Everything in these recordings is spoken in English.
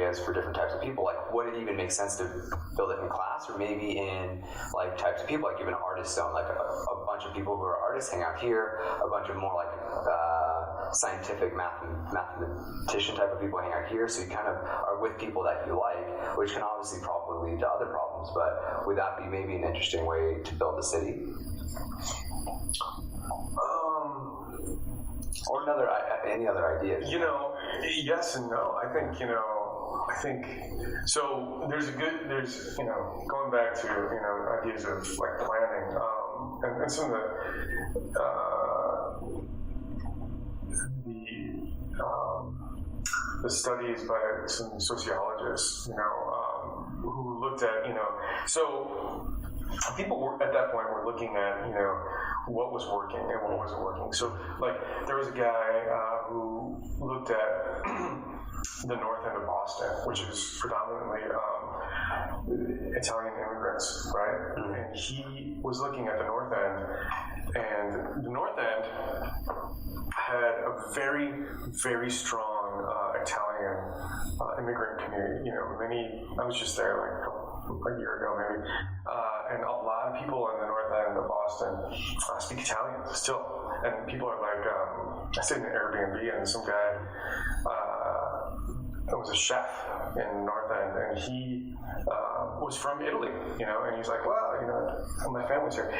areas for different types of people. Like, would it even make sense to build it in class, or maybe in like types of people, like even an artist zone, like a bunch of people who are artists hang out here, a bunch of more like scientific mathematician type of people hang out here, so you kind of are with people that you like, which can obviously probably lead to other problems, but would that be maybe an interesting way to build a city? Or any other ideas? Yes and no. I think so. There's going back to ideas of like planning, and some of the studies by some sociologists, who looked at, so people at that point were looking at, what was working and what wasn't working. So, like, there was a guy who looked at the north end of Boston, which is predominantly Italian immigrants, right? Mm-hmm. And he was looking at the north end, and the north end had a very, very strong Italian immigrant community. I was just there like a year ago maybe, and a lot of people in the north end of Boston speak Italian still, and people are like, I stayed in an Airbnb, and some guy was a chef in the north end, and he was from Italy, and he's like, well, my family's here.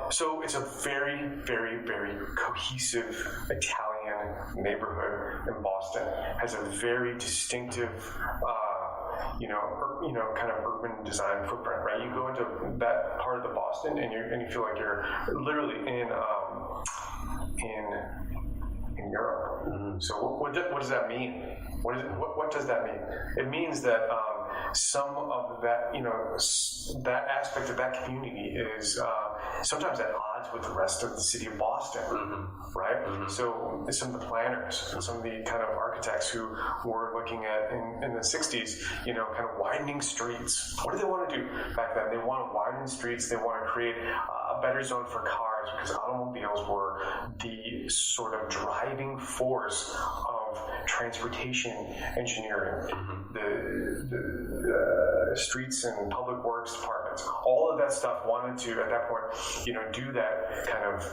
So it's a very, very, very cohesive Italian neighborhood in Boston. Has a very distinctive, kind of urban design footprint. Right? You go into that part of the Boston, and you feel like you're literally in Europe. Mm-hmm. So what does that mean? What does that mean? It means that some of that, that aspect of that community is sometimes at odds with the rest of the city of Boston, mm-hmm. right? Mm-hmm. So some of the planners and some of the kind of architects who were looking at in the 60s, kind of widening streets. What do they want to do back then? They want to widen streets. They want to create a better zone for cars, because automobiles were the sort of driving force of transportation engineering. Mm-hmm. The streets and public works departments, all of that stuff wanted to, at that point, do that kind of,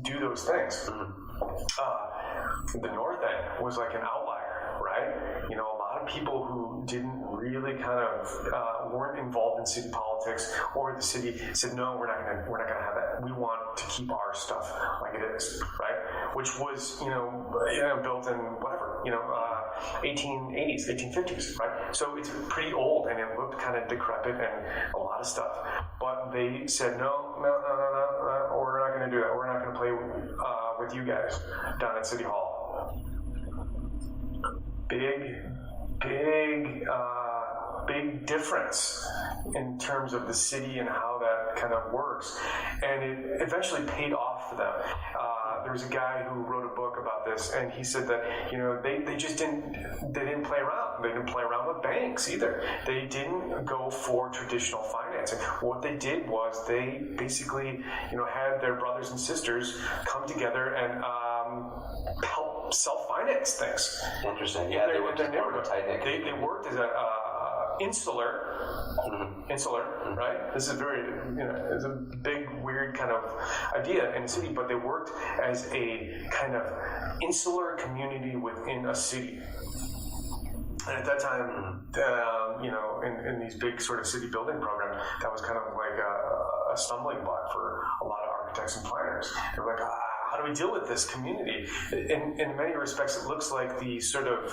do those things. Mm-hmm. The north end was like an outlier, right? A lot of people who didn't really kind of weren't involved in city politics, or the city said, no, we're not gonna have that. We want to keep our stuff like it is, right? Which was, built in whatever, 1880s, 1850s, right? So it's pretty old, and it looked kind of decrepit and a lot of stuff. But they said, no, we're not going to do that. We're not going to play with you guys down at City Hall. Big difference in terms of the city and how that kind of works, and it eventually paid off for them. There was a guy who wrote a book about this, and he said that they just didn't play around. They didn't play around with banks either. They didn't go for traditional financing. What they did was they basically had their brothers and sisters come together and help self-finance things. Interesting. Yeah, they worked as part of a tight knit. They worked as a insular, mm-hmm. right? This is it's a big, weird kind of idea in the city, but they worked as a kind of insular community within a city. And at that time, in these big sort of city building programs, that was kind of like a stumbling block for a lot of architects and planners. They were like, how do we deal with this community? In many respects, it looks like the sort of,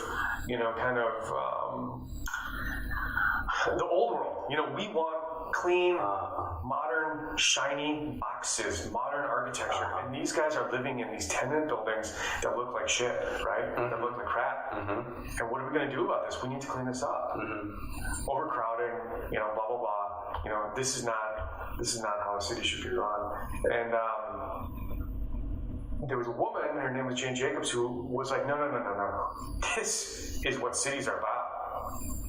the old world. We want clean, modern, shiny boxes, modern architecture. And these guys are living in these tenement buildings that look like shit, right? Mm-hmm. That look like crap. Mm-hmm. And what are we going to do about this? We need to clean this up. Mm-hmm. Overcrowding, blah, blah, blah. This is not how a city should be run. And there was a woman, her name was Jane Jacobs, who was like, no. This is what cities are about.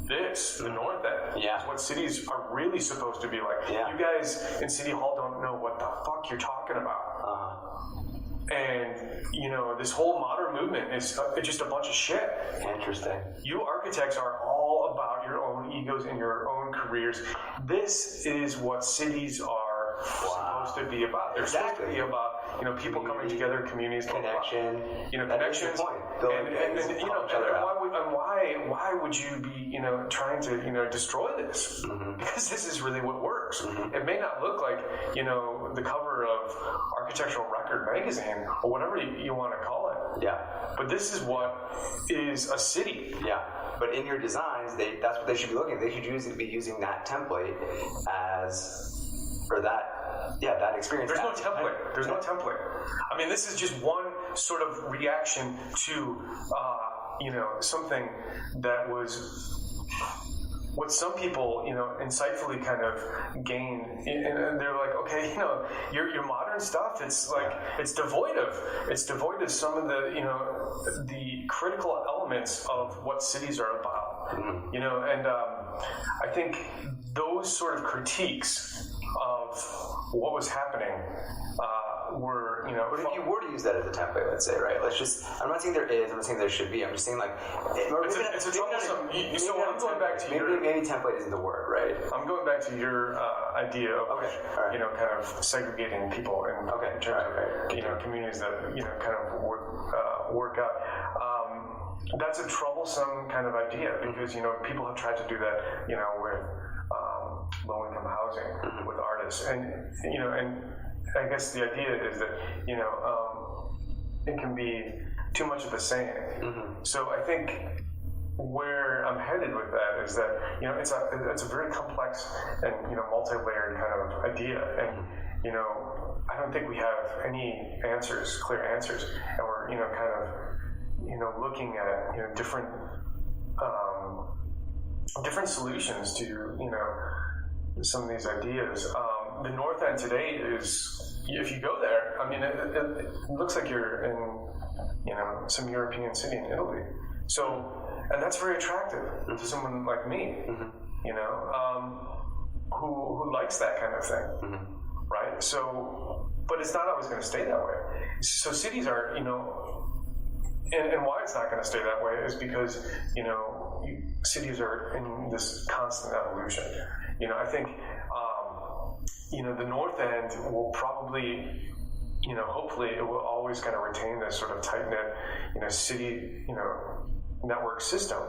The north end, is what cities are really supposed to be like. Yeah. You guys in City Hall don't know what the fuck you're talking about. And this whole modern movement is just a bunch of shit. Interesting. You architects are all about your own egos and your own careers. This is what cities are supposed to be about. They're supposed to be about people coming together, communities, connection. Connections. Why would you be trying to destroy this? Mm-hmm. Because this is really what works. Mm-hmm. It may not look like the cover of Architectural Record magazine or whatever you want to call it. Yeah. But this is what is a city. Yeah. But in your designs, that's what they should be looking at. They should be using that template that experience. There's no template. There's no template. I mean, this is just one sort of reaction to, something that was what some people, insightfully kind of gain, and they're like, okay, your modern stuff, it's like it's devoid of some of the critical elements of what cities are about, mm-hmm. And I think those sort of critiques of what was happening were, But if you were to use that as a template, let's say, right? I'm not saying there is, I'm not saying there should be, I'm just saying it's a troublesome. So I'm going back to maybe template isn't the word, right? I'm going back to your idea of, right. kind of segregating people in terms of, communities that, kind of work out. That's a troublesome kind of idea because, people have tried to do that, with low-income housing, mm-hmm. with artists. And I guess the idea is that, it can be too much of the same. Mm-hmm. So I think where I'm headed with that is that, it's a very complex and, multi-layered kind of idea. And, I don't think we have any clear answers. And we're, kind of, looking at, different solutions to, some of these ideas. The North End today is, if you go there, I mean, it looks like you're in, some European city in Italy. So, and that's very attractive to someone like me, mm-hmm. Who likes that kind of thing, mm-hmm. right? So, but it's not always going to stay that way. So cities are, and why it's not going to stay that way is because, cities are in this constant evolution. I think, the North End will probably, hopefully it will always kind of retain this sort of tight-knit, city, network system.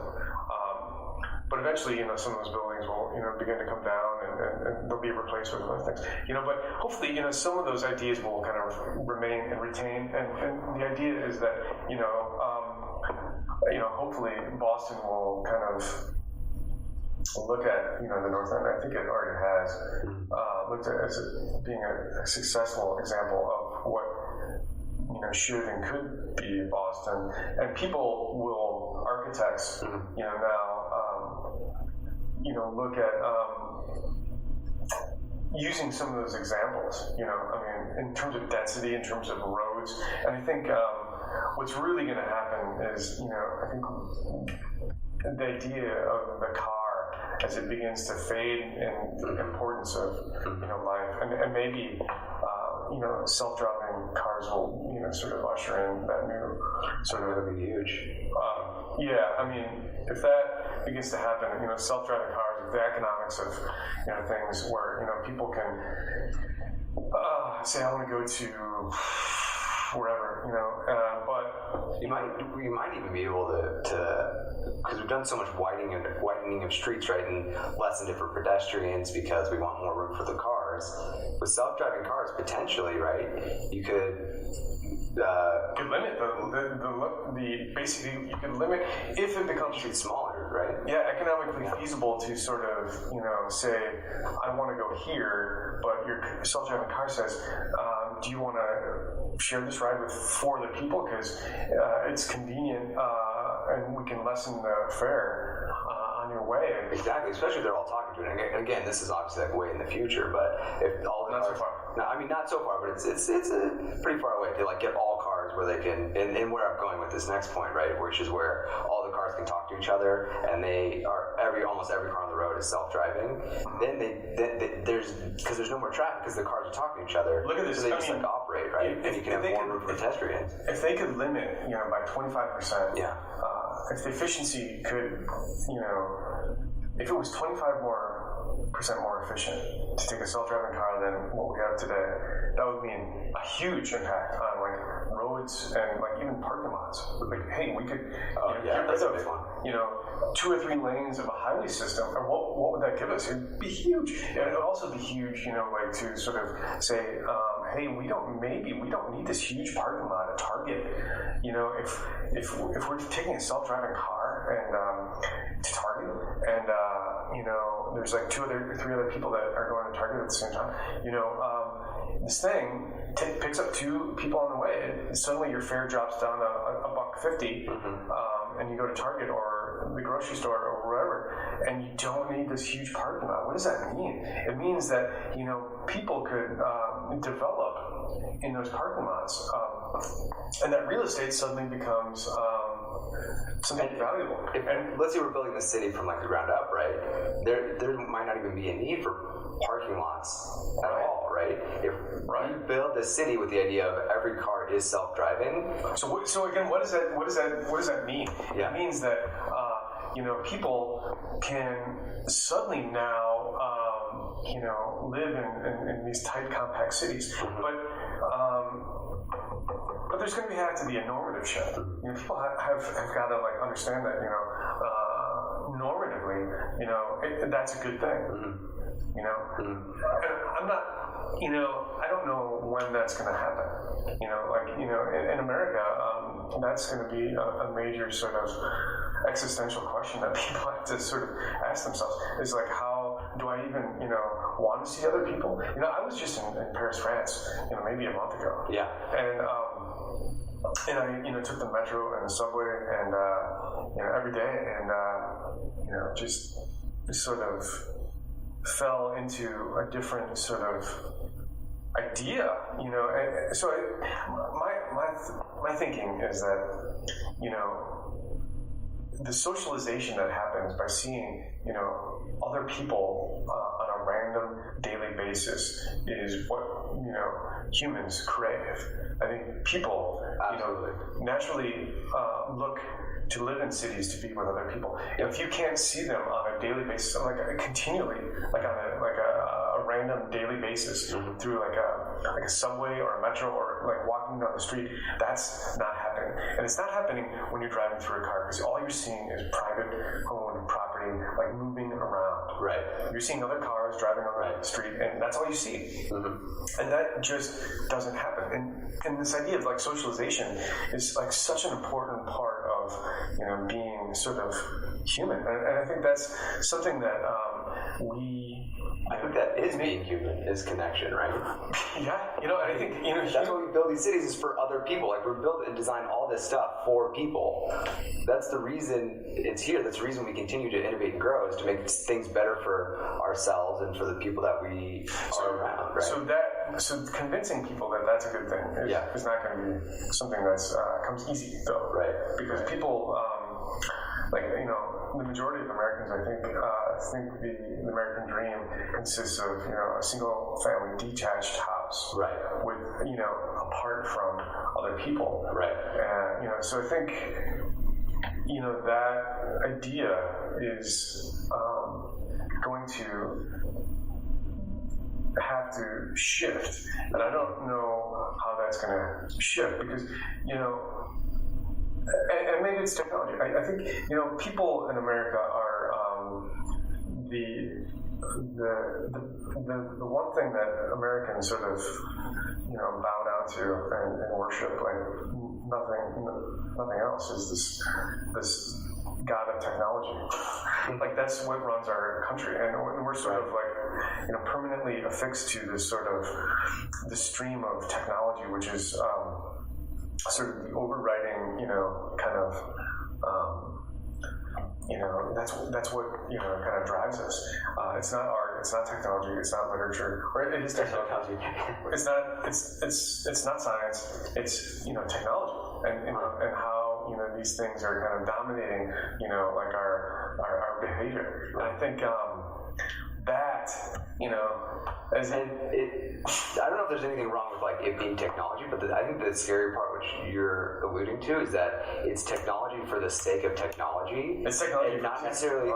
But eventually, some of those buildings will, begin to come down and they'll be replaced with other things. But hopefully, some of those ideas will kind of remain and retain. And the idea is that, hopefully Boston will kind of look at, the North End. I think it already has looked at as being a successful example of what, should and could be Boston. And people will, architects, now, look at using some of those examples, in terms of density, in terms of roads. And I think what's really going to happen is, I think the idea of the car as it begins to fade in the importance of, life. And maybe, self-driving cars will, sort of usher in that new sort of... That'd be huge. If that begins to happen, self-driving cars, the economics of, things where, people can say, I want to go to wherever, but you might even be able to because we've done so much widening of streets, right, and lessen different pedestrians because we want more room for the cars. With self-driving cars, potentially, right, you could limit basically you could limit if it becomes streets smaller, right? Yeah, economically feasible to sort of say I want to go here, but your self-driving car says, do you want to share this ride with 4 other people because it's convenient and we can lessen the fare on your way. Exactly, especially if they're all talking to it. And again, this is obviously like way in the future, but if all the not cars, so far. No, I mean not so far, but it's a pretty far away to like get all cars where they can, and where I'm going with this next point, right, which is where all the cars can talk to each other, and they are almost every car on the road is self-driving. Then there's no more traffic because the cars are talking to each other. Look at this. So they just operate, right? And you can have more room for pedestrians. If they could limit, by 25%. Yeah. If the efficiency could, if it was 25% more efficient to take a self-driving car than what we have today, that would mean a huge impact on roads and even parking lots. Hey, we could get rid of 2 or 3 lanes of a highway system, or what would that give us? It'd be huge. And it would also be huge, to sort of say, hey, we don't need this huge parking lot at Target. If we're taking a self-driving car and to Target, and there's 2 or 3 other people that are going to Target at the same time, this thing picks up 2 people on the way, and suddenly your fare drops down to $1.50, and you go to Target or the grocery store or wherever, and you don't need this huge parking lot. What does that mean? It means that people could develop in those parking lots, and that real estate suddenly becomes something valuable. And let's say we're building the city from the ground up, right? There might not even be a need for parking lots at all, right? If you build the city with the idea of every car is self-driving. So again, what does that mean? Yeah. It means that people can suddenly now live in these tight, compact cities, but there's going to have to be a normative shift. People have got to understand that normatively, that's a good thing. And I'm not. I don't know when that's going to happen. In America, that's going to be a major sort of existential question that people have to sort of ask themselves. Is how do I even, want to see other people? I was just in Paris, France, maybe a month ago. Yeah. And I, took the metro and the subway and, every day and, just sort of fell into a different sort of idea, So my thinking is that, the socialization that happens by seeing, other people on a random daily basis is what, humans crave. I think people, naturally look to live in cities to be with other people. If you can't see them on a daily basis, continually, on a random daily basis through a subway or a metro or walking down the street, that's not happening. And it's not happening when you're driving through a car, because all you're seeing is private owned property moving around. Right. You're seeing other cars driving on the street, and that's all you see. And that just doesn't happen. And this idea of socialization is such an important part of being sort of human. And I think that's something that I think that is being human, is connection, right? Yeah, and I think that's why we build these cities, is for other people. We're built and design all this stuff for people. That's the reason it's here. That's the reason we continue to innovate and grow, is to make things better for ourselves and for the people that we are around. Right? So convincing people that that's a good thing is not going to be something that's comes easy, though, right? Because people. The majority of Americans, I think the American dream consists of, a single family detached house. Right. With, apart from other people. Right. So I think, that idea is going to have to shift. And I don't know how that's going to shift, because, and maybe it's technology. I think people in America are the one thing that Americans sort of bow down to and worship nothing else is this god of technology. That's what runs our country, and we're sort of permanently affixed to this sort of the stream of technology, which is sort of the overriding, kind of, that's what kind of drives us. It's not our art. It's not technology. It's not literature. Or it is technology. It's not science. It's technology and how these things are kind of dominating like our behavior. And I think that as I don't know if there's anything wrong with like it being technology, but I think the scary part, which you're alluding to, is that it's technology for the sake of technology. It's technology, and not necessarily